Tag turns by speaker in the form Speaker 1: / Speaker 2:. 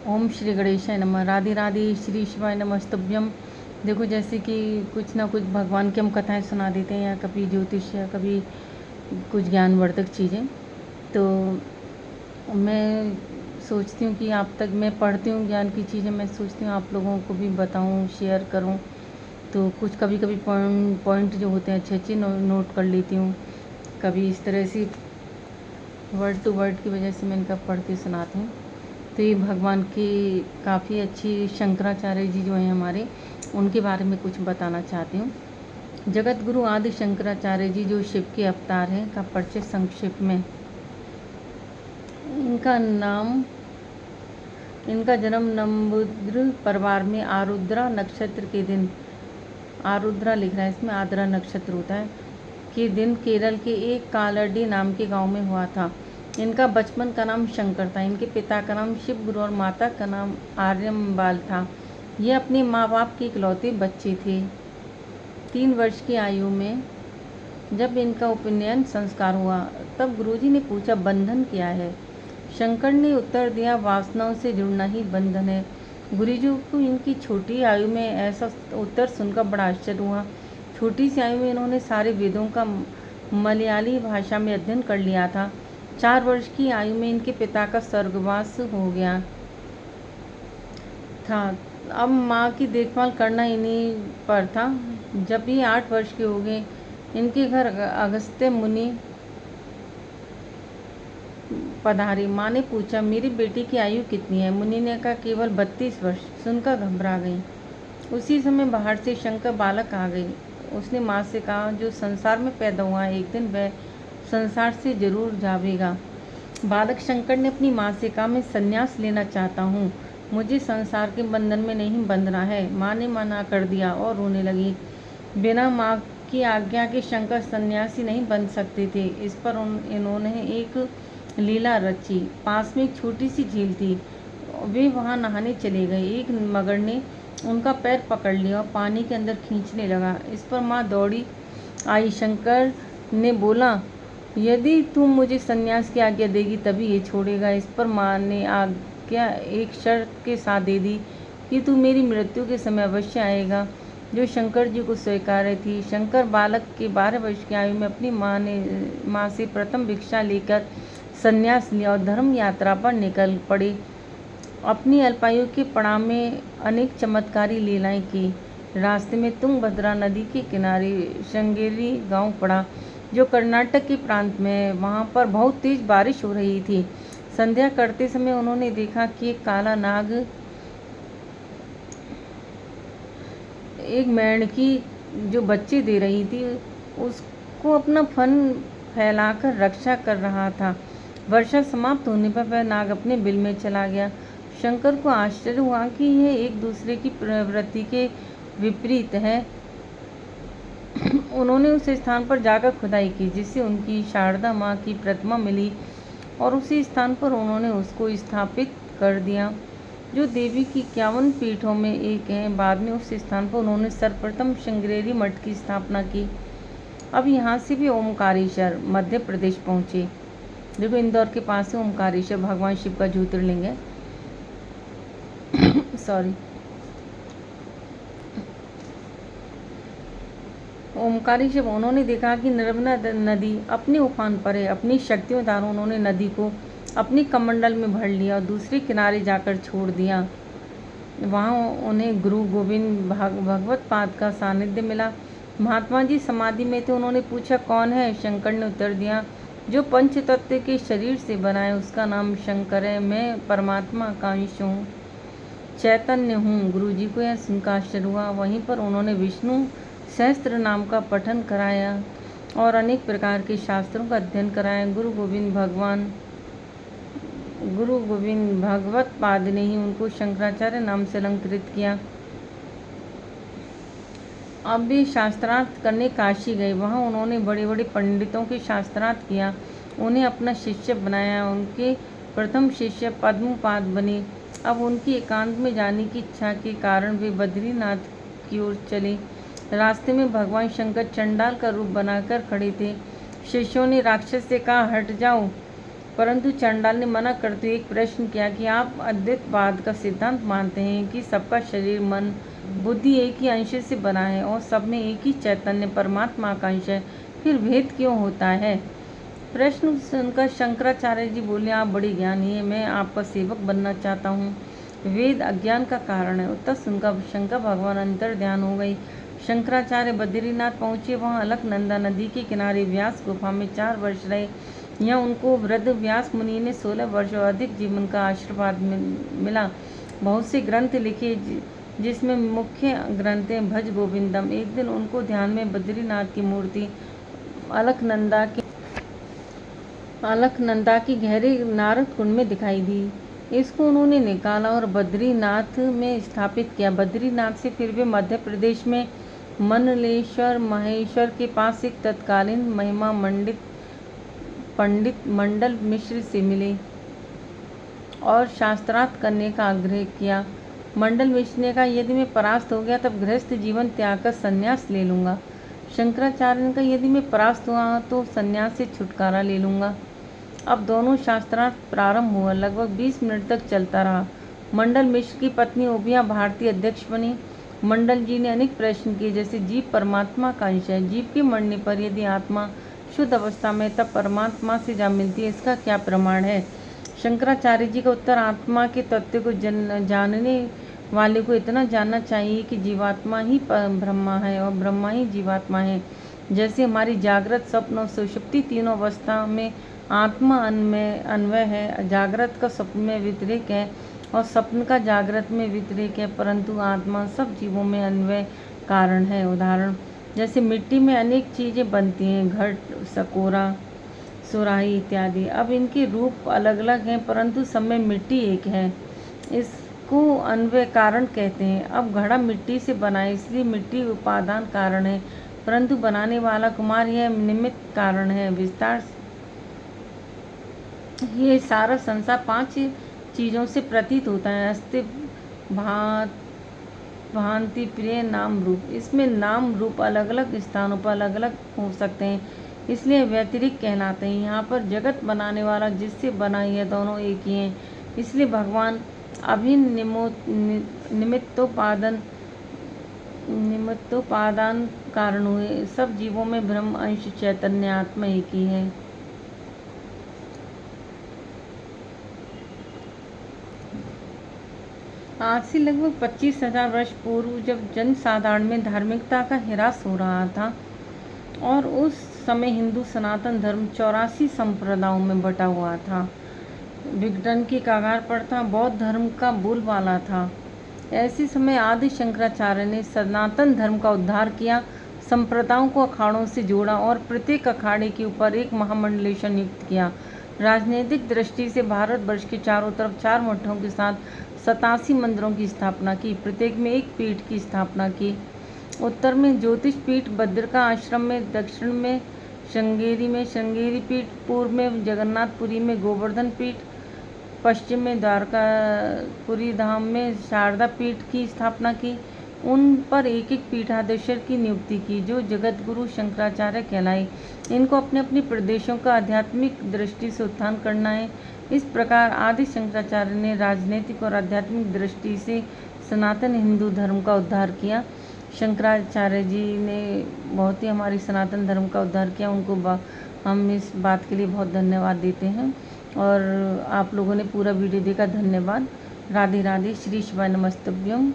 Speaker 1: ओम श्री गणेशाय नमः। राधे राधे। श्री शिवाय नमस्तुभ्यम। देखो, जैसे कि कुछ ना कुछ भगवान की हम कथाएं सुना देते हैं, या कभी ज्योतिष, या कभी कुछ ज्ञानवर्धक चीज़ें। तो मैं सोचती हूँ कि आप तक मैं पढ़ती हूँ ज्ञान की चीज़ें, मैं सोचती हूँ आप लोगों को भी बताऊँ, शेयर करूँ। तो कुछ कभी कभी पॉइंट जो होते हैं अच्छे अच्छे नोट कर लेती हूँ। कभी इस तरह से वर्ड टू वर्ड की वजह से मैं इनका पढ़ के सुनाती हूँ। तो ये भगवान की काफ़ी अच्छी शंकराचार्य जी जो हैं हमारे, उनके बारे में कुछ बताना चाहती हूँ। जगत गुरु आदि शंकराचार्य जी जो शिव के अवतार हैं का परिचय संक्षेप में। इनका जन्म नंबूद्र परिवार में आरुद्रा नक्षत्र के दिन, आरुद्रा लिख रहा है इसमें, आद्रा नक्षत्र होता है, के दिन केरल के एक कालडी नाम के गांव में हुआ था। इनका बचपन का नाम शंकर था। इनके पिता का नाम शिव गुरु और माता का नाम आर्यमबाल था। ये अपने माँ बाप के इकलौते बच्चे थे। 3 वर्ष की आयु में जब इनका उपनयन संस्कार हुआ, तब गुरुजी ने पूछा, बंधन क्या है? शंकर ने उत्तर दिया, वासनाओं से जुड़ना ही बंधन है। गुरुजी को इनकी छोटी आयु में ऐसा उत्तर सुनकर बड़ा आश्चर्य हुआ। छोटी सी आयु में इन्होंने सारे वेदों का मलयाली भाषा में अध्ययन कर लिया था। 4 वर्ष की आयु में इनके पिता का स्वर्गवास हो गया था। अब माँ की देखभाल करना इन्हीं पर था। जब ये 8 वर्ष के हो गए, इनके घर अगस्त्य मुनि पधारे। माँ ने पूछा, मेरी बेटी की आयु कितनी है? मुनि ने कहा, केवल 32 वर्ष। सुनकर घबरा गई। उसी समय बाहर से शंकर बालक आ गई। उसने माँ से कहा, जो संसार में पैदा हुआ है, एक दिन वह संसार से जरूर जावेगा। बालक शंकर ने अपनी माँ से कहा, मैं संन्यास लेना चाहता हूँ, मुझे संसार के बंधन में नहीं बंधना है। माँ ने मना कर दिया और रोने लगी। बिना माँ की आज्ञा के शंकर सन्यासी नहीं बन सकते थे। इस पर इन्होंने एक लीला रची। पास में एक छोटी सी झील थी। वे वहाँ नहाने चले गए। एक मगर ने उनका पैर पकड़ लिया और पानी के अंदर खींचने लगा। इस पर माँ दौड़ी आई। शंकर ने बोला, यदि तुम मुझे सन्यास की आज्ञा देगी तभी ये छोड़ेगा। इस पर माँ ने आज्ञा एक शर्त के साथ दे दी कि तू मेरी मृत्यु के समय अवश्य आएगा, जो शंकर जी को स्वीकार्य थी। शंकर बालक के 12 वर्ष की आयु में अपनी माँ से प्रथम भिक्षा लेकर संन्यास लिया और धर्म यात्रा पर निकल पड़े। अपनी अल्पायु के पड़ाव में अनेक चमत्कारी लीलाएं की। रास्ते में तुंगभद्रा नदी के किनारे श्रृंगेरी गांव पड़ा, जो कर्नाटक के प्रांत में है। वहाँ पर बहुत तेज बारिश हो रही थी। संध्या करते समय उन्होंने देखा कि एक काला नाग एक मेंढकी जो बच्चे दे रही थी, उसको अपना फन फैलाकर रक्षा कर रहा था। वर्षा समाप्त होने पर वह नाग अपने बिल में चला गया। शंकर को आश्चर्य हुआ कि यह एक दूसरे की प्रवृत्ति के विपरीत है। उन्होंने उस स्थान पर जाकर खुदाई की, जिससे उनकी शारदा माँ की प्रतिमा मिली, और उसी स्थान पर उन्होंने उसको स्थापित कर दिया, जो देवी की 51 पीठों में एक है। बाद में उस स्थान पर उन्होंने सर्वप्रथम श्रृंगेरी मठ की स्थापना की। अब यहाँ से भी ओमकारेश्वर मध्य प्रदेश पहुँचे। देखो, इंदौर के पास से ओमकारेश्वर भगवान शिव का ज्योतिर्लिंग है। सॉरी। ओमकारेश्वर उन्होंने देखा कि नर्मदा नदी अपने उफान पर है। अपनी शक्तियों द्वारा उन्होंने नदी को अपनी कमंडल में भर लिया और दूसरे किनारे जाकर छोड़ दिया। वहाँ उन्हें गुरु गोविंद भगवत पाद का सानिध्य मिला। महात्मा जी समाधि में थे। उन्होंने पूछा, कौन है? शंकर ने उत्तर दिया, जो पंच तत्व के शरीर से बना है, उसका नाम शंकर है। मैं परमात्मा का अंश हूँ, चैतन्य हूँ। गुरु जी को यह सुनकर आश्चर्य हुआ। वहीं पर उन्होंने विष्णु सहस्त्र नाम का पठन कराया और अनेक प्रकार के शास्त्रों का अध्ययन कराया। गुरु गोविंद भगवत पाद ने ही उनको शंकराचार्य नाम से अलंकृत किया। अब वे शास्त्रार्थ करने काशी गए। वहाँ उन्होंने बड़े बड़े पंडितों के शास्त्रार्थ किया, उन्हें अपना शिष्य बनाया। उनके प्रथम शिष्य पद्मपाद बने। अब उनकी एकांत में जाने की इच्छा के कारण वे बद्रीनाथ की ओर चले। रास्ते में भगवान शंकर चंडाल का रूप बनाकर खड़े थे। शिष्यों ने राक्षस से कहा, हट जाओ, परंतु चंडाल ने मना करते हुए एक प्रश्न किया कि आप अद्वैतवाद का सिद्धांत मानते हैं कि सबका शरीर, मन, बुद्धि एक ही अंश से बना है और सब में एक ही चैतन्य परमात्मा का अंश है, फिर भेद क्यों होता है? प्रश्न सुनकर शंकराचार्य जी बोले, आप बड़ी ज्ञानी है, मैं आपका सेवक बनना चाहता हूँ। वेद अज्ञान का कारण है। उत्तर सुनकर शंकर भगवान अंतर ध्यान हो गई। शंकराचार्य बद्रीनाथ पहुँचे। वहाँ अलकनंदा नदी के किनारे व्यास गुफा में 4 वर्ष रहे। यहाँ उनको वृद्ध व्यास मुनि ने 16 वर्ष और अधिक जीवन का आशीर्वाद मिला। बहुत से ग्रंथ लिखे जिसमें मुख्य ग्रंथ है भज गोविंदम। एक दिन उनको ध्यान में बद्रीनाथ की मूर्ति अलकनंदा की गहरे नारद कुंड में दिखाई दी। इसको उन्होंने निकाला और बद्रीनाथ में स्थापित किया। बद्रीनाथ से फिर वे मध्य प्रदेश में मनलेश्वर महेश्वर के पास एक तत्कालीन महिमा पंडित मंडल मिश्र से मिले और शास्त्रार्थ करने का आग्रह किया। मंडल मिश्र ने कहा, यदि मैं परास्त हो गया तब गृहस्थ जीवन त्याग कर संन्यास ले लूँगा। शंकराचार्य ने कहा, यदि मैं परास्त हुआ तो संन्यास से छुटकारा ले लूँगा। अब दोनों शास्त्रार्थ प्रारंभ हुआ। लगभग 20 मिनट तक चलता रहा। मंडल मिश्र की पत्नी ओबिया भारतीय अध्यक्ष बनी। मंडल जी ने अनेक प्रश्न किए, जैसे जीव परमात्मा का अंश है, जीव के मरने पर यदि आत्मा शुद्ध अवस्था में तब परमात्मा से जा मिलती है, इसका क्या प्रमाण है? शंकराचार्य जी का उत्तर, आत्मा के तत्व को जानने वाले को इतना जानना चाहिए कि जीवात्मा ही ब्रह्मा है और ब्रह्मा ही जीवात्मा है। जैसे हमारी जागृत, स्वप्न और सुषुप्ति तीनों अवस्था में आत्मा अन्वय है। जागृत का स्वप्न में व्यतिरेक है और स्वप्न का जागृत में व्यतिरेक है, परंतु आत्मा सब जीवों में अन्वय कारण है। उदाहरण, जैसे मिट्टी में अनेक चीज़ें बनती हैं, घट, सकोरा, सुराही इत्यादि। अब इनके रूप अलग अलग हैं, परंतु सब में मिट्टी एक है। इसको अन्वय कारण कहते हैं। अब घड़ा मिट्टी से बना है, इसलिए मिट्टी उपादान कारण है, परंतु बनाने वाला कुमार यह निमित्त कारण है। विस्तार ये सारा संसार 5 चीज़ों से प्रतीत होता है: अस्तित्व, भांति, प्रिय, नाम, रूप। इसमें नाम रूप अलग अलग स्थानों पर अलग अलग हो सकते हैं, इसलिए व्यतिरिक्त कहलाते हैं। यहाँ पर जगत बनाने वाला जिससे बना यह दोनों एक ही हैं, इसलिए भगवान अभिन्न निमित्तोपादान कारण हुए। सब जीवों में ब्रह्म अंश चैतन्य आत्मा एक ही है। आज से लगभग 25,000 वर्ष पूर्व जब जनसाधारण में धार्मिकता का ह्रास हो रहा था और उस समय हिंदू सनातन धर्म 84 संप्रदायों में बटा हुआ था, विघटन की कगार पर था, बौद्ध धर्म का बोलबाला था। ऐसे समय आदि शंकराचार्य ने सनातन धर्म का उद्धार किया, संप्रदायों को अखाड़ों से जोड़ा और प्रत्येक अखाड़े के ऊपर एक महामंडलेश्वर नियुक्त किया। राजनीतिक दृष्टि से भारतवर्ष के चारों तरफ 4 मठों के साथ 87 मंदिरों की स्थापना की, प्रत्येक में एक पीठ की स्थापना की। उत्तर में ज्योतिष पीठ बद्रिका आश्रम में, दक्षिण में श्रृंगेरी पीठ, पूर्व में जगन्नाथपुरी में गोवर्धन पीठ, पश्चिम में द्वारकापुरी धाम में शारदा पीठ की स्थापना की। उन पर एक एक पीठाधीश्वर की नियुक्ति की, जो जगत गुरु शंकराचार्य कहलाए। इनको अपने अपने प्रदेशों का आध्यात्मिक दृष्टि से उत्थान करना है। इस प्रकार आदि शंकराचार्य ने राजनीतिक और आध्यात्मिक दृष्टि से सनातन हिंदू धर्म का उद्धार किया। शंकराचार्य जी ने बहुत ही हमारी सनातन धर्म का उद्धार किया। उनको हम इस बात के लिए बहुत धन्यवाद देते हैं। और आप लोगों ने पूरा वीडियो देखा, धन्यवाद। राधे राधे। श्री शिवाय नमस्तुभ्यं।